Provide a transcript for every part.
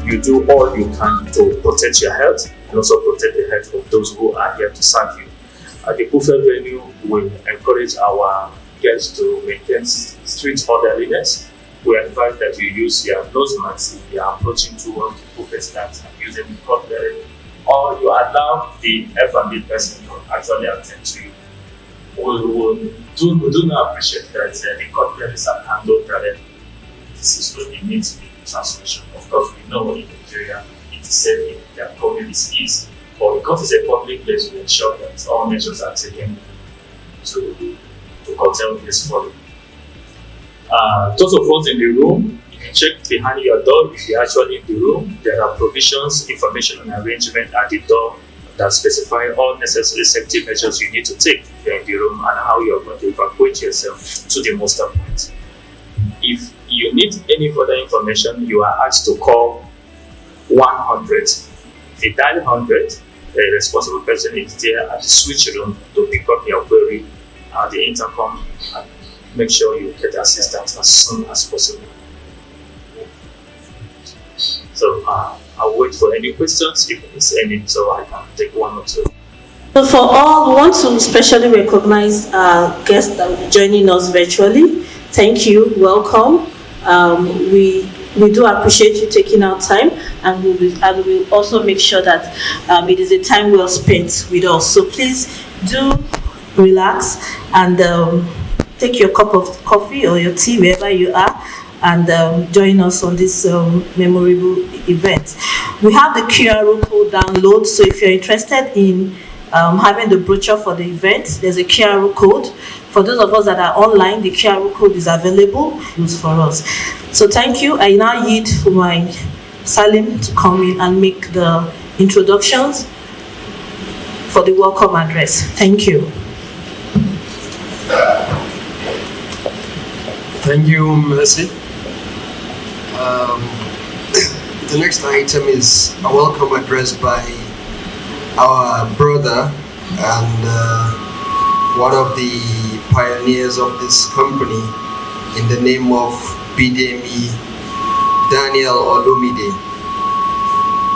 you do all you can to protect your health and also protect the health of those who are here to serve you. The buffet venue will encourage our guests to maintain strict orderliness. We advise that you use your nose masks if you are approaching towards the buffet stands and using the cutlery, or you allow the F&B person to actually attend to you. We do not appreciate that the cutleries are handled directly. This is what it means in transmission. Of course, we know in Nigeria it is safe in their communities, but because it's a public place, we ensure that all measures are taken to curtail this falling. Those of us in the room, you can check behind your door if you're actually in the room. There are provisions, information, and arrangement at the door that specify all necessary safety measures you need to take if you're in the room and how you're going to evacuate yourself to the muster point. If you need any further information, you are asked to call 100. If you dial 100, the responsible person is there at the switch room to pick up your query at the intercom and make sure you get assistance as soon as possible. So I'll wait for any questions if there's any, so I can take one or two. So for all, we want to especially recognize our guests that will be joining us virtually. Thank you, welcome. We do appreciate you taking our time, and we'll also make sure that it is a time well spent with us. So please do relax and take your cup of coffee or your tea wherever you are, and join us on this memorable event. We have the QR code download, so if you're interested in having the brochure for the event, there's a QR code. For those of us that are online, the QR code is available for us. So thank you. I now yield for my Salim to come in and make the introductions for the welcome address. Thank you. Thank you, Mercy. The next item is a welcome address by our brother and one of the pioneers of this company in the name of Bidemi Daniel Olumide.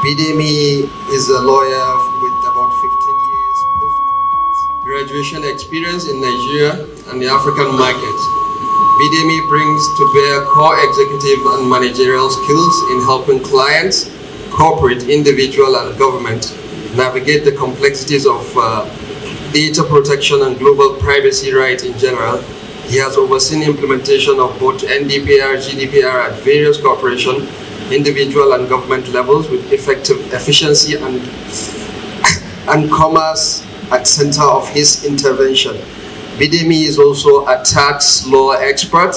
Bidemi is a lawyer with about 15 years post-graduation experience in Nigeria and the African market. Bidemi brings to bear core executive and managerial skills in helping clients, corporate, individual, and government navigate the complexities of data protection and global privacy rights in general. He has overseen implementation of both NDPR, GDPR at various corporation, individual, and government levels with effective efficiency and commerce at center of his intervention. Bidemi is also a tax law expert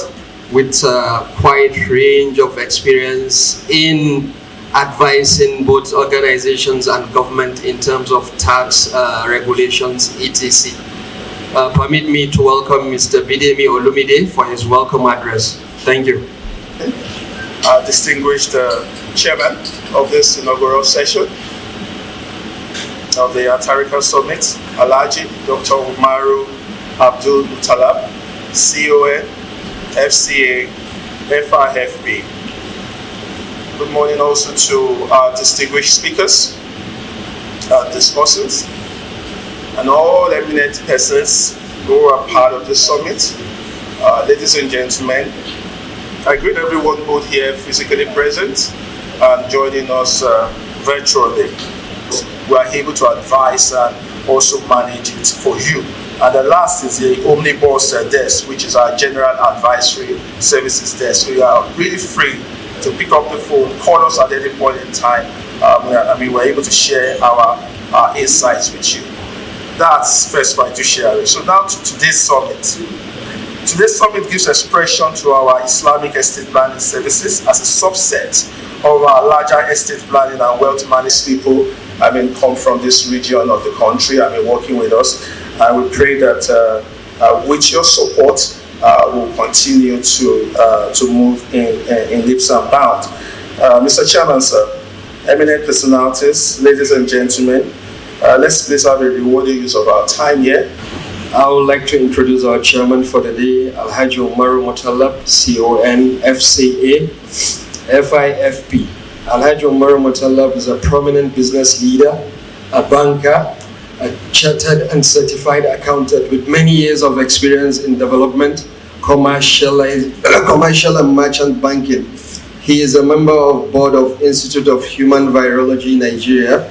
with a wide range of experience in advising both organizations and government in terms of tax regulations, etc. Permit me to welcome Mr. Bidemi Olumide for his welcome address. Thank you. Distinguished chairman of this inaugural session of the AT-Tarikah Summit, Alhaji Dr. Umaru Abdul Mutalab, CON, FCA, FIFB. Good morning also to our distinguished speakers, discussants, and all eminent persons who are part of this summit. Ladies and gentlemen, I greet everyone both here physically present and joining us virtually. We are able to advise and also manage it for you. And the last is the Omnibus desk, which is our general advisory services desk. So you are really free to pick up the phone, call us at any point in time. We're able to share our insights with you. That's first point to share it. So now to today's summit. Today's summit gives expression to our Islamic estate planning services as a subset of our larger estate planning and wealth management people come from this region of the country, working with us. And we pray that with your support, we'll continue to move in leaps and bounds. Mr. Chairman, sir, eminent personalities, ladies and gentlemen, let's please have a rewarding use of our time here. I would like to introduce our chairman for the day, Alhaji Umaru Mutalab, CON, FCA, FIFP, Alhaji Umar Mutallab is a prominent business leader, a banker, a chartered and certified accountant with many years of experience in development, commercial and merchant banking. He is a member of board of Institute of Human Virology, Nigeria.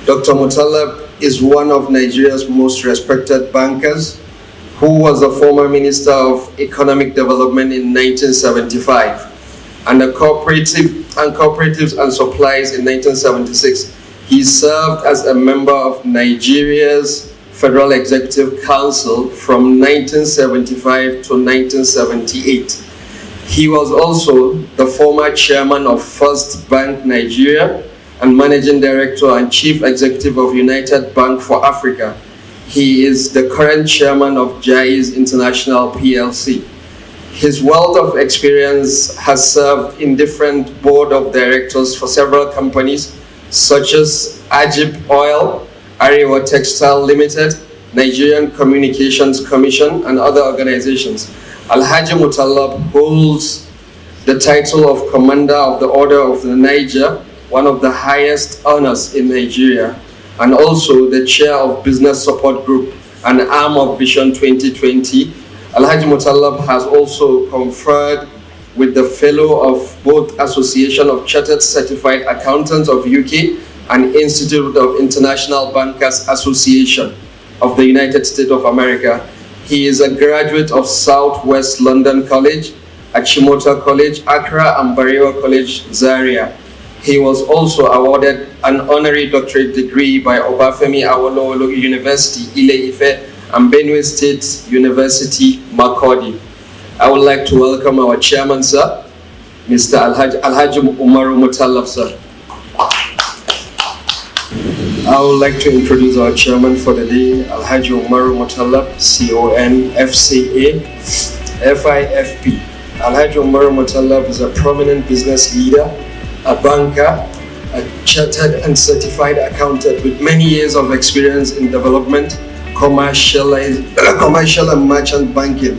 Dr. Mutallab is one of Nigeria's most respected bankers, who was a former Minister of Economic Development in 1975 and Cooperatives and Supplies in 1976. He served as a member of Nigeria's Federal Executive Council from 1975 to 1978. He was also the former chairman of First Bank Nigeria and managing director and chief executive of United Bank for Africa. He is the current chairman of Jaiz International PLC. His wealth of experience has served in different board of directors for several companies such as Ajib Oil, Arewa Textile Limited, Nigerian Communications Commission, and other organizations. Alhaji Mutallab holds the title of Commander of the Order of the Niger, one of the highest honors in Nigeria, and also the chair of Business Support Group, an arm of Vision 2020. Alhaji Mutallab has also conferred with the fellow of both Association of Chartered Certified Accountants of UK and Institute of International Bankers Association of the United States of America. He is a graduate of Southwest London College, Achimota College, Accra, and Barewa College, Zaria. He was also awarded an honorary doctorate degree by Obafemi Awolowo University, Ile-Ife, and Benue State University, Makurdi. I would like to welcome our chairman, sir, Mr. Alhaji Umar Mutallab, sir. I would like to introduce our chairman for the day, Alhaji Umar Mutallab, CON, FCA, FIFP. Alhaji Umar Mutallab is a prominent business leader, a banker, a chartered and certified accountant with many years of experience in development, commercial and merchant banking.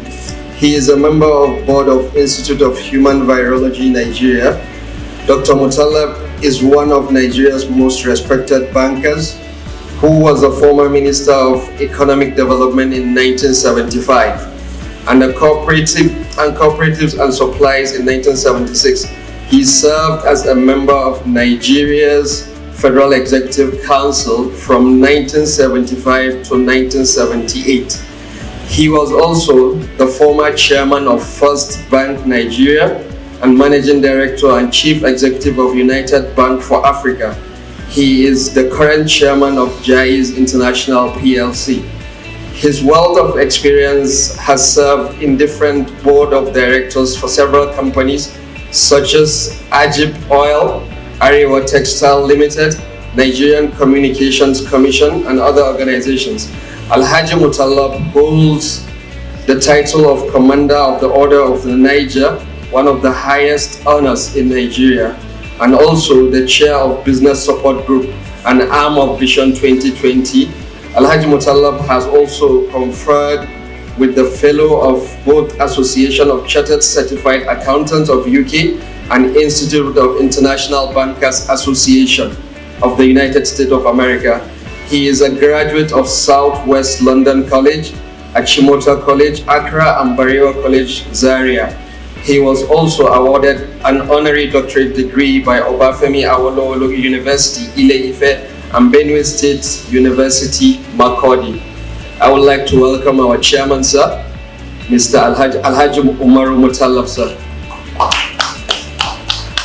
He is a member of board of Institute of Human Virology, Nigeria. Dr. Mutallab is one of Nigeria's most respected bankers, who was a former Minister of Economic Development in 1975 and Cooperatives and Supplies in 1976. He served as a member of Nigeria's Federal Executive Council from 1975 to 1978. He was also the former chairman of First Bank Nigeria and managing director and chief executive of United Bank for Africa. He is the current chairman of Jaiz International PLC. His wealth of experience has served in different board of directors for several companies such as Ajib Oil, Arewa Textile Limited, Nigerian Communications Commission, and other organizations. Alhaji Mutallab holds the title of Commander of the Order of the Niger, one of the highest honors in Nigeria, and also the chair of Business Support Group, an arm of Vision 2020. Alhaji Mutallab has also conferred with the fellow of both Association of Chartered Certified Accountants of UK and Institute of International Bankers Association of the United States of America. He is a graduate of Southwest London College, Achimota College, Accra, and Barewa College, Zaria. He was also awarded an honorary doctorate degree by Obafemi Awolowo University, Ile-Ife, and Benue State University, Makurdi. I would like to welcome our chairman, sir, Mr. Alhaji Umar Mutallab, sir.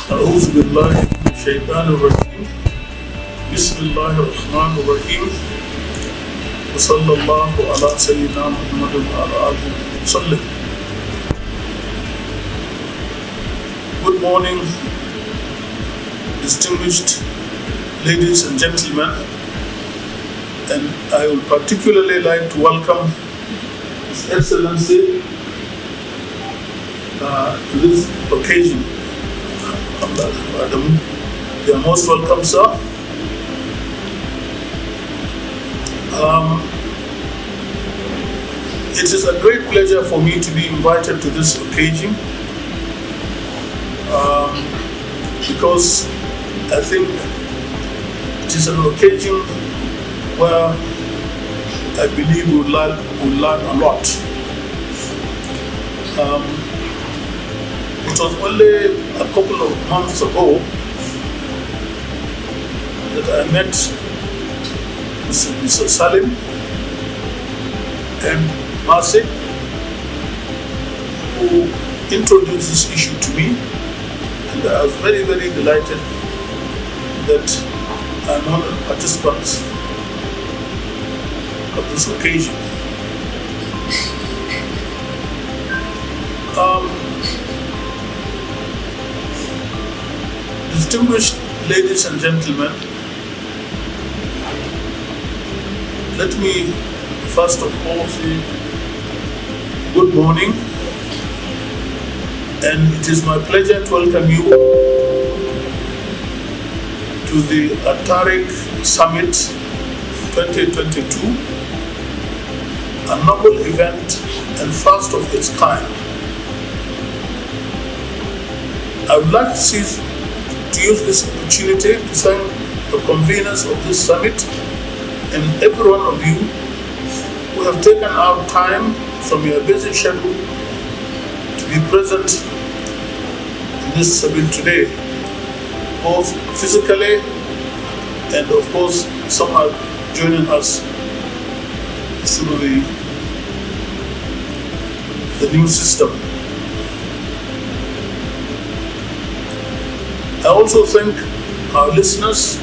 أعوذ بالله من الشيطان الرجيم بسم الله الرحمن الرحيم وصلى الله على سيدنا محمد وعلى آله وسلم. Good morning, distinguished ladies and gentlemen, and I would particularly like to welcome His Excellency to this occasion. Madam, you are most welcome, sir. It is a great pleasure for me to be invited to this occasion because I think it is an occasion where I believe we'll learn a lot. It was only a couple of months ago that I met Mr. Salim and Marcy, who introduced this issue to me, and I was very, very delighted that I'm one of the participants of this occasion. Distinguished ladies and gentlemen, let me first of all say good morning, and it is my pleasure to welcome you to the AT-Tarikah Summit 2022, a novel event and first of its kind. I would like to use this opportunity to thank the conveners of this summit and every one of you who have taken out time from your busy schedule to be present in this summit today, both physically and of course some are joining us through the new system. I also thank our listeners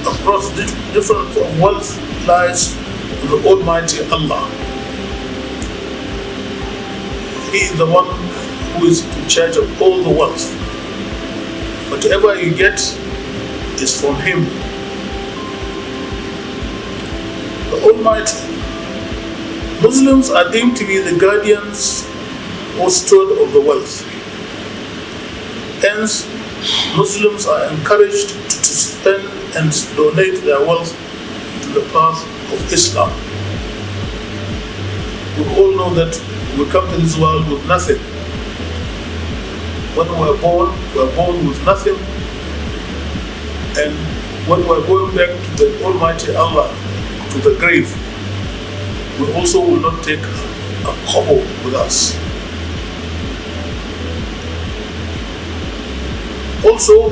across different wealth lies with the Almighty Allah. He is the one who is in charge of all the wealth. Whatever you get is from Him. The Almighty. Muslims are deemed to be the guardians or steward of the wealth. Hence, Muslims are encouraged to spend and donate their wealth to the path of Islam. We all know that we come to this world with nothing. When we are born with nothing. And when we are going back to the Almighty Allah, to the grave, we also will not take a kobo with us. Also,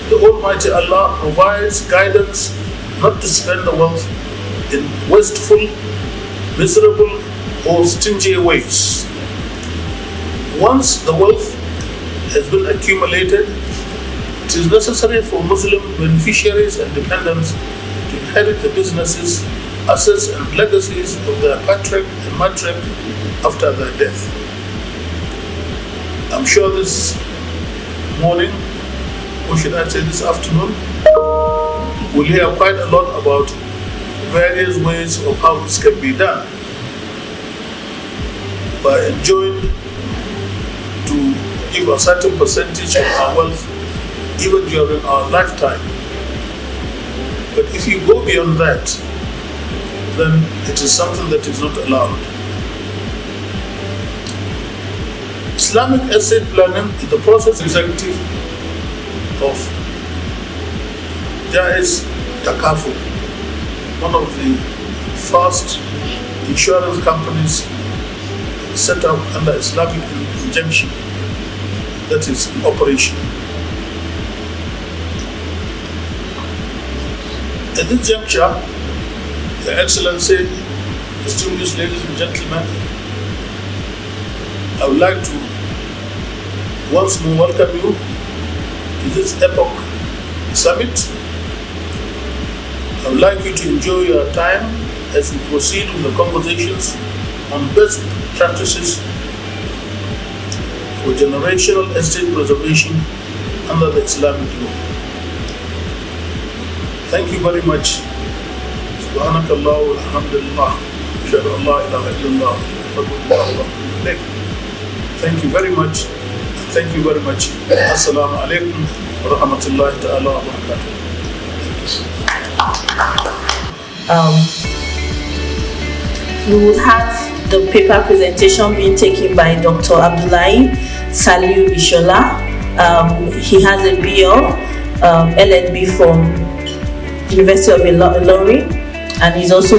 the Almighty Allah provides guidance not to spend the wealth in wasteful, miserable, or stingy ways. Once the wealth has been accumulated, it is necessary for Muslim beneficiaries and dependents to inherit the businesses, assets, and legacies of their patriarch and matriarch after their death. I'm sure this morning, or should I say this afternoon, we'll hear quite a lot about various ways of how this can be done by enjoying to give a certain percentage of our wealth even during our lifetime. But if you go beyond that, then it is something that is not allowed. Islamic estate planning is the process executive of AT-Tarikah, one of the first insurance companies set up under Islamic injunction that is in operation. At this juncture, Your Excellency, distinguished ladies and gentlemen, I would like to once more welcome you to this Epoch Summit. I would like you to enjoy your time as we proceed with the conversations on best practices for generational estate preservation under the Islamic law. Thank you very much. Subhanakallah walhamdulillah. Ashhadu an la ilaha illallah. Thank you very much. Thank you very much. Assalamu alaikum wa rahmatullahi ta'ala wa barakatuh. We will have the paper presentation being taken by Dr. Abdullahi Saliu Ishola. He has a BL LLB from University of Ilorin, and he's also,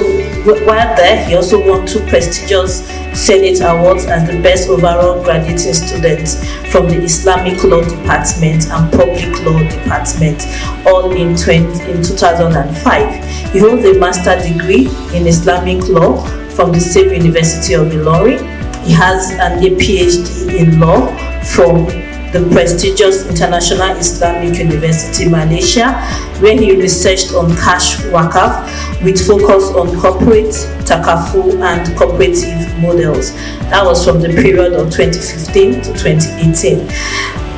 while there, he also won 2 prestigious Senate Awards as the best overall graduating student from the Islamic Law Department and Public Law Department, all in 2005. He holds a master's degree in Islamic Law from the same University of Ilorin. He has a PhD in law from the prestigious International Islamic University, Malaysia, where he researched on cash wakaf with focus on corporate, takafu, and cooperative models. That was from the period of 2015 to 2018.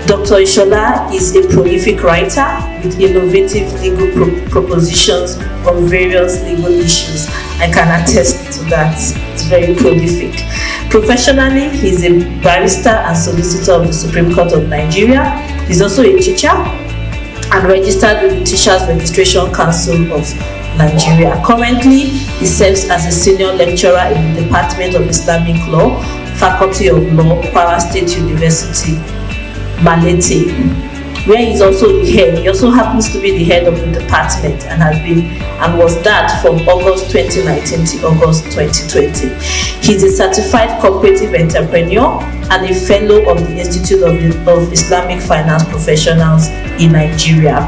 Dr. Ishola is a prolific writer with innovative legal propositions on various legal issues. I can attest to that. It's very prolific. Professionally, he's a barrister and solicitor of the Supreme Court of Nigeria. He's also a teacher and registered with the Teachers Registration Council of Nigeria. Currently, he serves as a senior lecturer in the Department of Islamic Law, Faculty of Law, Kwara State University, Malete, where he's also the head. He also happens to be the head of the department and has been and was that from August 2019 to August 2020. He's a certified cooperative entrepreneur and a fellow of the Institute of Islamic Finance Professionals in Nigeria.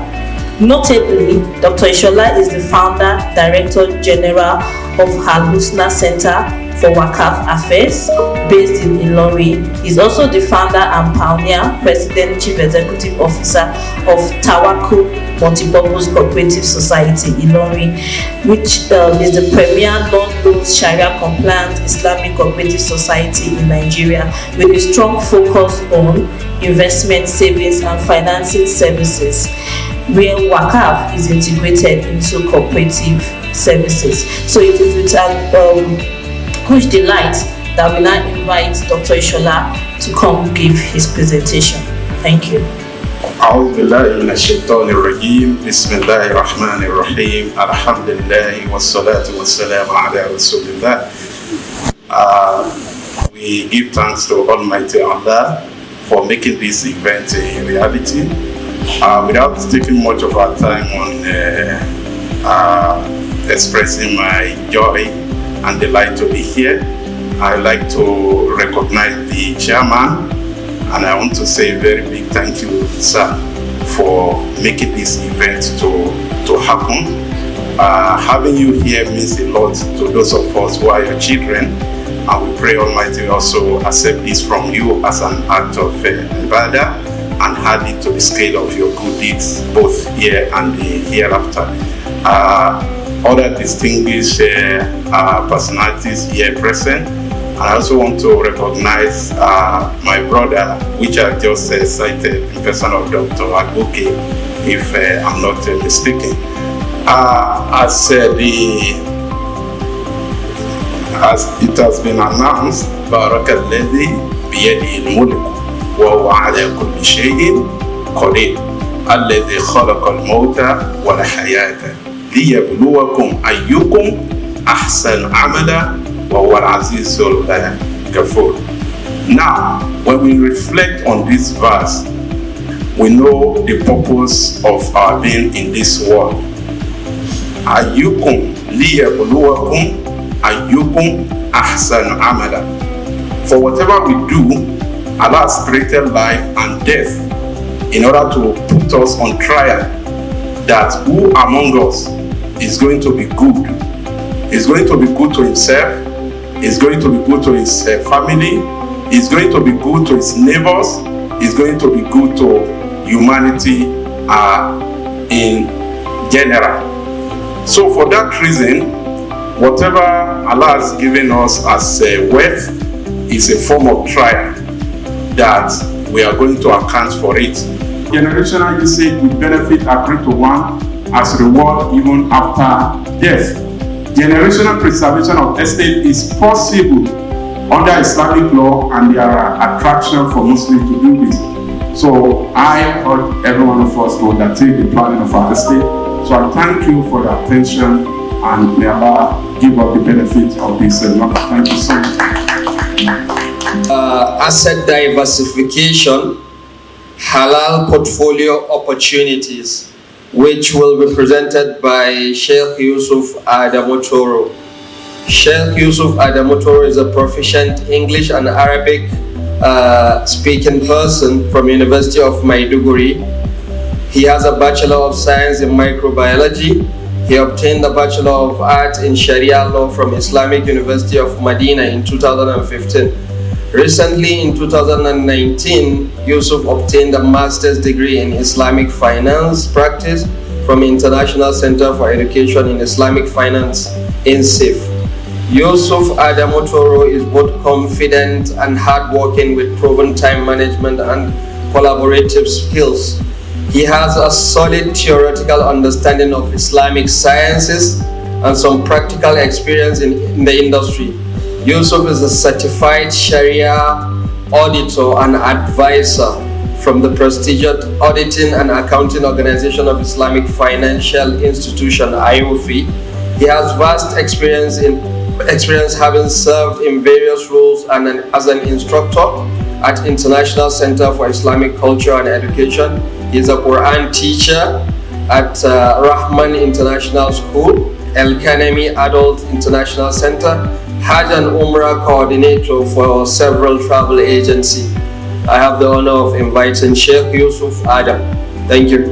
Notably, Dr. Ishola is the founder, Director General of Al Husna Center for Wakaf Affairs, based in Ilorin. He's also the founder and pioneer, President, Chief Executive Officer of Tawakkul Multipurpose Cooperative Society, Ilorin, which is the premier non-loan Sharia compliant Islamic cooperative society in Nigeria, with a strong focus on investment, savings, and financing services, where Wakaf is integrated into cooperative services. So it is with huge delight that we now invite Dr. Ishola to come give his presentation. Thank you. أعوذ بالله من الشيطان الرجيم بسم الله الرحمن الرحيم الحمد لله والصلاة والسلام على رسول الله. We give thanks to Almighty Allah for making this event a reality. Without taking much of our time on expressing my joy and delight to be here, I'd like to recognize the chairman, and I want to say a very big thank you, sir, for making this event to happen. Having you here means a lot to those of us who are your children, and we pray Almighty also accept this from you as an act of ibadah and add it to the scale of your good deeds, both here and the hereafter. Other distinguished personalities here present, and I also want to recognize my brother, which I just cited in person of Dr. Agoke, if I'm not mistaken. As it has been announced, Baraka Alladhi biyadihi al-mulk wa huwa ala kulli shay'in qadir alladhi khalaqa al-mawta wal hayata liyabluwakum ayyukum ahsan amala wa huwa al-azizul ghafur. Now, when we reflect on this verse, we know the purpose of our being in this world. Ayyukum liyabluwakum ayyukum ahsan amala. For whatever we do, Allah has created life and death in order to put us on trial, that who among us is going to be good, is going to be good to himself, is going to be good to his family, is going to be good to his neighbors, is going to be good to humanity in general. So for that reason, whatever Allah has given us as wealth is a form of trial that we are going to account for it. Generational usage will benefit accrue to one as reward even after death. Generational preservation of estate is possible under Islamic law, and there are attractions for Muslims to do this. So I urge every one of us to undertake the planning of our estate. So I thank you for your attention, and may Allah give us the benefit of this. Thank you so much. Asset diversification, halal portfolio opportunities. which will be presented by Sheikh Yusuf Adamotoro. Sheikh Yusuf Adamotoro is a proficient English and Arabic speaking person from University of Maiduguri. He has a Bachelor of Science in Microbiology. He obtained a Bachelor of Art in Sharia Law from Islamic University of Medina in 2015. Recently, in 2019, Yusuf obtained a master's degree in Islamic Finance Practice from International Center for Education in Islamic Finance, INSIF. Yusuf Adamotoro is both confident and hardworking with proven time management and collaborative skills. He has a solid theoretical understanding of Islamic sciences and some practical experience in the industry. Yusuf is a certified Sharia auditor and advisor from the prestigious Auditing and Accounting Organization of Islamic Financial Institution, IOFI. He has vast experience having served in various roles and as an instructor at International Center for Islamic Culture and Education. He is a Quran teacher at Rahman International School, El Kanemi Adult International Center, Hajj and Umrah coordinator for several travel agencies. I have the honor of inviting Sheikh Yusuf Adam. Thank you.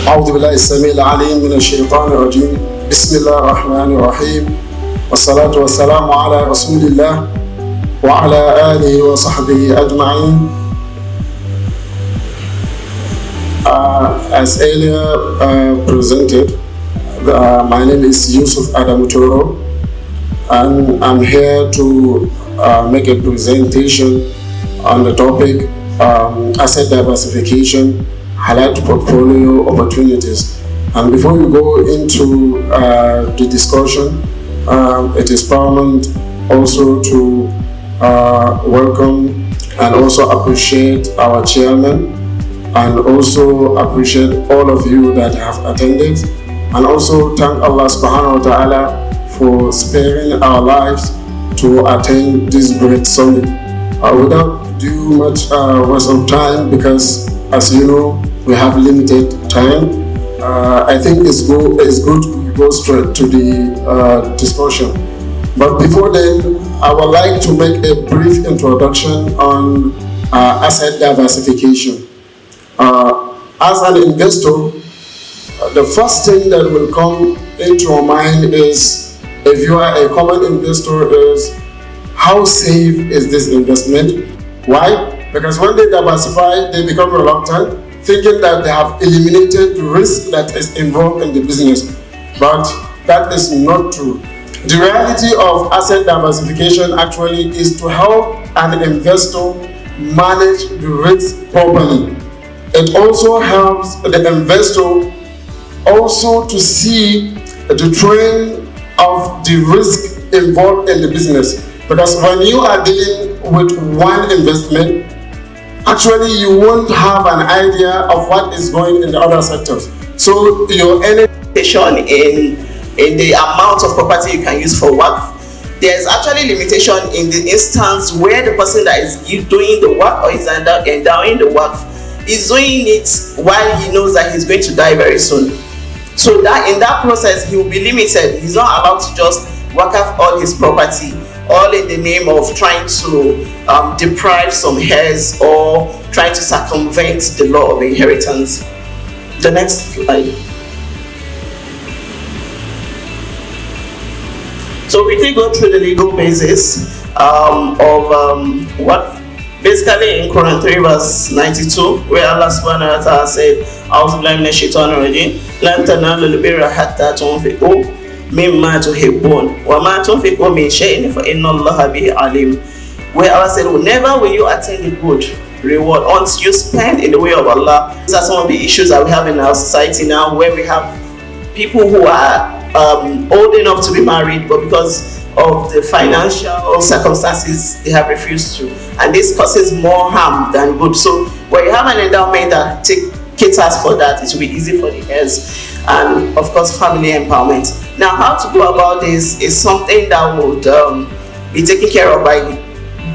أعوذ بالله السميع العليم من الشيطان الرجيم بسم الله الرحمن الرحيم والصلاة والسلام على رسول الله وعلى آله وصحبه أجمعين. As earlier presented, my name is Yusuf Adamotoro, and I'm here to make a presentation on the topic asset diversification, highlight portfolio opportunities. And before we go into the discussion, it is paramount also to welcome and also appreciate our chairman, and also appreciate all of you that have attended, and also thank Allah subhanahu wa ta'ala for sparing our lives to attend this great summit. Without too much waste of time, because as you know, we have limited time, I think it's good to go straight to the discussion. But before then, I would like to make a brief introduction on asset diversification. As an investor, the first thing that will come into your mind is, if you are a common investor, is how safe is this investment? Why? Because when they diversify, they become reluctant, thinking that they have eliminated the risk that is involved in the business. But that is not true. The reality of asset diversification actually is to help an investor manage the risk properly. It also helps the investor also to see the trend of the risk involved in the business. Because when you are dealing with one investment, actually you won't have an idea of what is going in the other sectors. So your limitation in the amount of property you can use for work. There's actually limitation in the instance where the person that is doing the work or is endowing the work is doing it while he knows that he's going to die very soon. So that in that process, he will be limited. He's not allowed to just work off all his property, all in the name of trying to deprive some heirs or trying to circumvent the law of inheritance. The next slide. So we can go through the legal basis of what basically in Quran 3 verse 92, where Allah subhanahu wa ta'ala said, "A'udhu billahi minash shaitanir rajim, lan tanalul birra hatta tunfiqu mimma tuhibbun, wa ma tunfiqu min shay'in fa inna Allaha bihi alim." Where Allah said, never will you attain the good reward until you spend in the way of Allah. These are some of the issues that we have in our society now, where we have people who are old enough to be married, but because of the financial circumstances, they have refused to, and this causes more harm than good. So when you have an endowment that caters for that, it will be easy for the heirs, and of course family empowerment. Now, how to go about this is something that would be taken care of by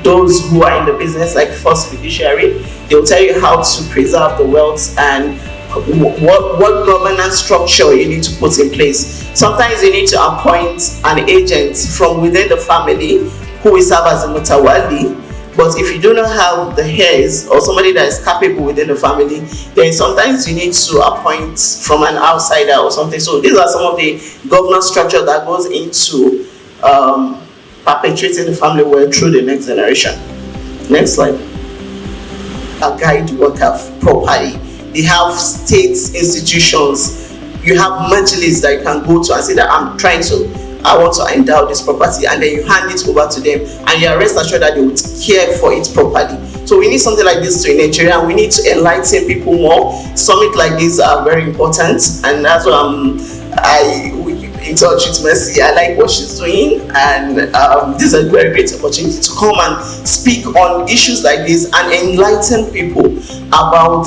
those who are in the business, like First Fiduciary. They will tell you how to preserve the wealth and what governance structure you need to put in place. Sometimes you need to appoint an agent from within the family who will serve as a mutawali. But if you do not have the heirs or somebody that is capable within the family, then sometimes you need to appoint from an outsider or something. So these are some of the governance structure that goes into perpetuating the family well through the next generation. Next slide. A guide wakaf properly. They have state institutions. You have majlis that you can go to and say that I want to endow this property, and then you hand it over to them, and you are rest assured that they would care for it properly. So we need something like this in Nigeria. We need to enlighten people more. Summits like this are very important, and that's what we keep in touch with Mercy. I like what she's doing, and this is a very great opportunity to come and speak on issues like this and enlighten people about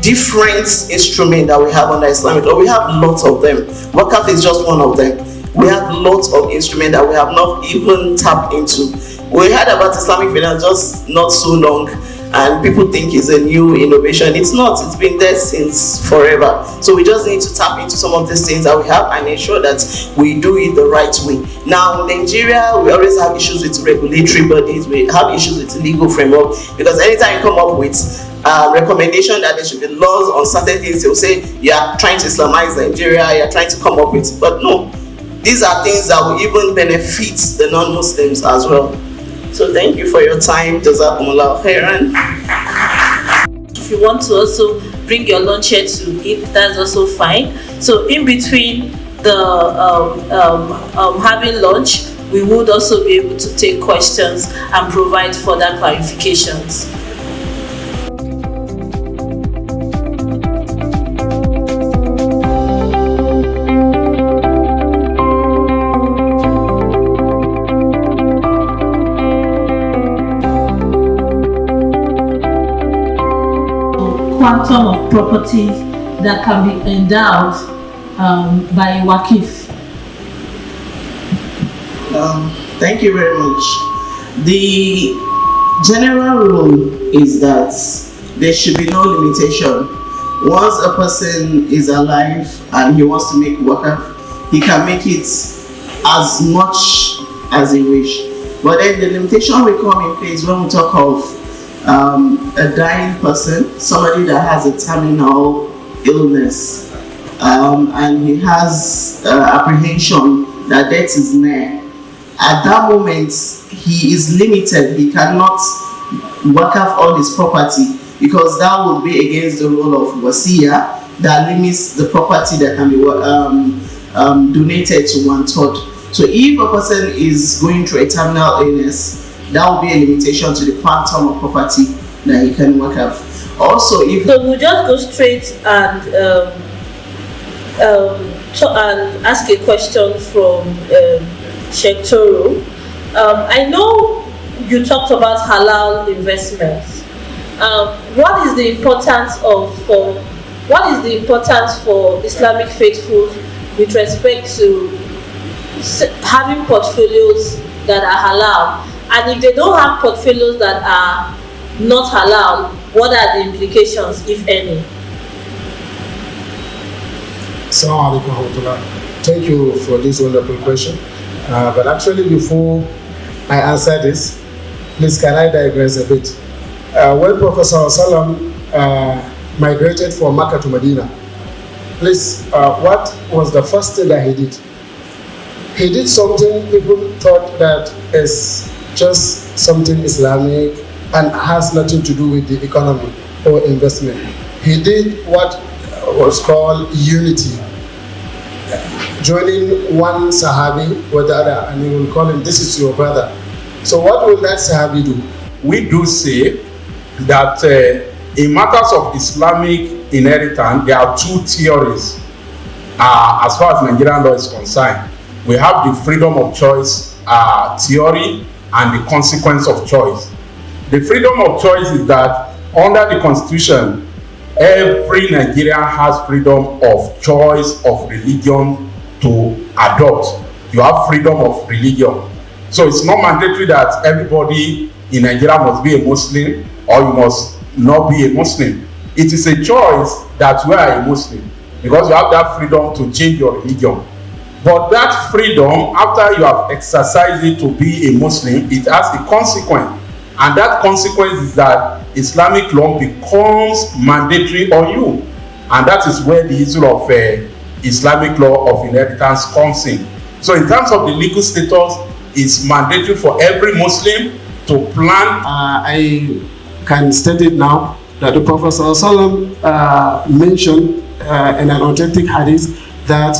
different instruments that we have under Islamic law. We have lots of them. Wakaf is just one of them. We have lots of instruments that we have not even tapped into. We heard about Islamic finance just not so long, and people think it's a new innovation. It's not. It's been there since forever. So we just need to tap into some of these things that we have and ensure that we do it the right way. Now, in Nigeria, we always have issues with regulatory bodies. We have issues with legal framework, because anytime you come up with recommendation that there should be laws on certain things, they'll say you are trying to Islamize Nigeria, you are trying to come up with, but no, these are things that will even benefit the non-Muslims as well. So thank you for your time. Jazakumullah khairan. If you want to also bring your lunch here to eat, that's also fine. So in between the having lunch, we would also be able to take questions and provide further clarifications. Quantum of properties that can be endowed by Wakif. Thank you very much. The general rule is that there should be no limitation. Once a person is alive and he wants to make wakaf, he can make it as much as he wish. But then the limitation will come in place when we talk of a dying person, somebody that has a terminal illness, and he has apprehension that death is near. At that moment, he is limited. He cannot work off all his property, because that would be against the rule of wasiya that limits the property that can be donated to 1/3. So if a person is going through a terminal illness, that will be a limitation to the quantum of property that he can work out. Also, if so, we'll just go straight and ask a question from Sheikh Toro. I know you talked about halal investments. What is the importance for Islamic faithful with respect to having portfolios that are halal? And if they don't have portfolios that are not halal, what are the implications, if any? Assalamu alaikum warahmatullah. Thank you for this wonderful question. But actually, before I answer this, please can I digress a bit? When Prophet Sallam migrated from Makkah to Medina, please, what was the first thing that he did? He did something people thought that is just something Islamic and has nothing to do with the economy or investment. He did what was called unity, joining one Sahabi with the other, and he will call him, this is your brother. So what will that Sahabi do? We do say that in matters of Islamic inheritance, there are two theories as far as Nigerian law is concerned. We have the freedom of choice theory and the consequence of choice. The freedom of choice is that under the Constitution, every Nigerian has freedom of choice of religion to adopt. You have freedom of religion. So it's not mandatory that everybody in Nigeria must be a Muslim or you must not be a Muslim. it is a choice that you are a Muslim, because you have that freedom to change your religion. But that freedom, after you have exercised it to be a Muslim, it has a consequence. And that consequence is that Islamic law becomes mandatory on you. And that is where the issue of Islamic law of inheritance comes in. So in terms of the legal status, it's mandatory for every Muslim to plan. I can state it now that the Prophet ﷺ mentioned in an authentic hadith that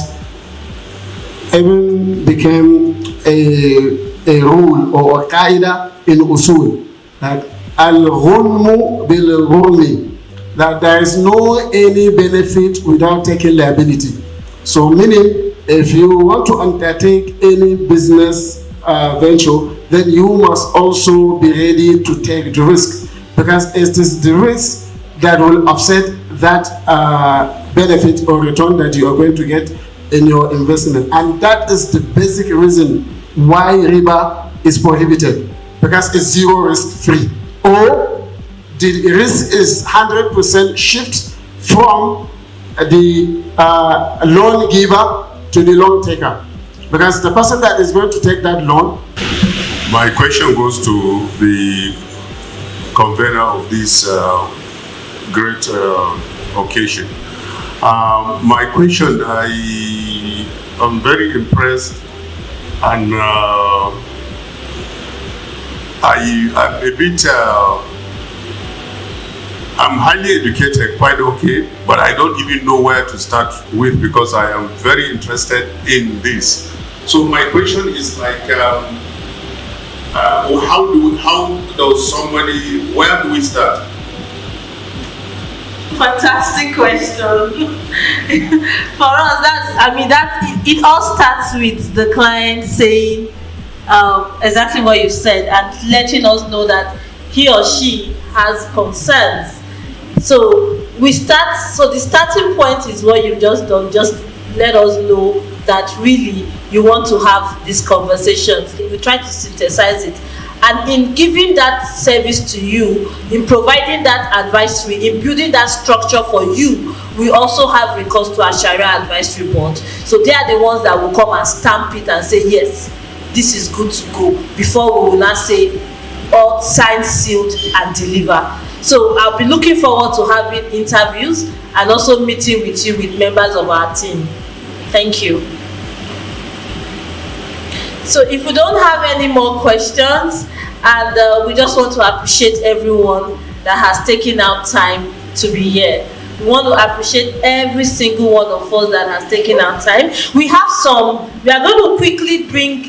even became a rule or a qaida in usul, that al-ghulmu bil-ghulmi, that there is no any benefit without taking liability. So meaning, if you want to undertake any business venture, then you must also be ready to take the risk, because it is the risk that will offset that benefit or return that you are going to get in your investment. And that is the basic reason why riba is prohibited, because it's zero risk free, or the risk is 100% shift from the loan giver to the loan taker, because the person that is going to take that loan. My question goes to the convener of this great occasion. My question, I am very impressed, and I'm a bit, I'm highly educated, quite okay, but I don't even know where to start with, because I am very interested in this. So my question is like, how does somebody, where do we start? Fantastic question. For us, it all starts with the client saying exactly what you said and letting us know that he or she has concerns. So the starting point is what you've just done. Just let us know that really you want to have these conversations. We try to synthesize it. And in giving that service to you, in providing that advisory, in building that structure for you, we also have recourse to our Sharia Advisory Board. So they are the ones that will come and stamp it and say, yes, this is good to go, before we will not say, all signed, sealed, and deliver. So I'll be looking forward to having interviews and also meeting with you, with members of our team. Thank you. So if we don't have any more questions, and we just want to appreciate everyone that has taken out time to be here. We want to appreciate every single one of us that has taken our time. We are going to quickly bring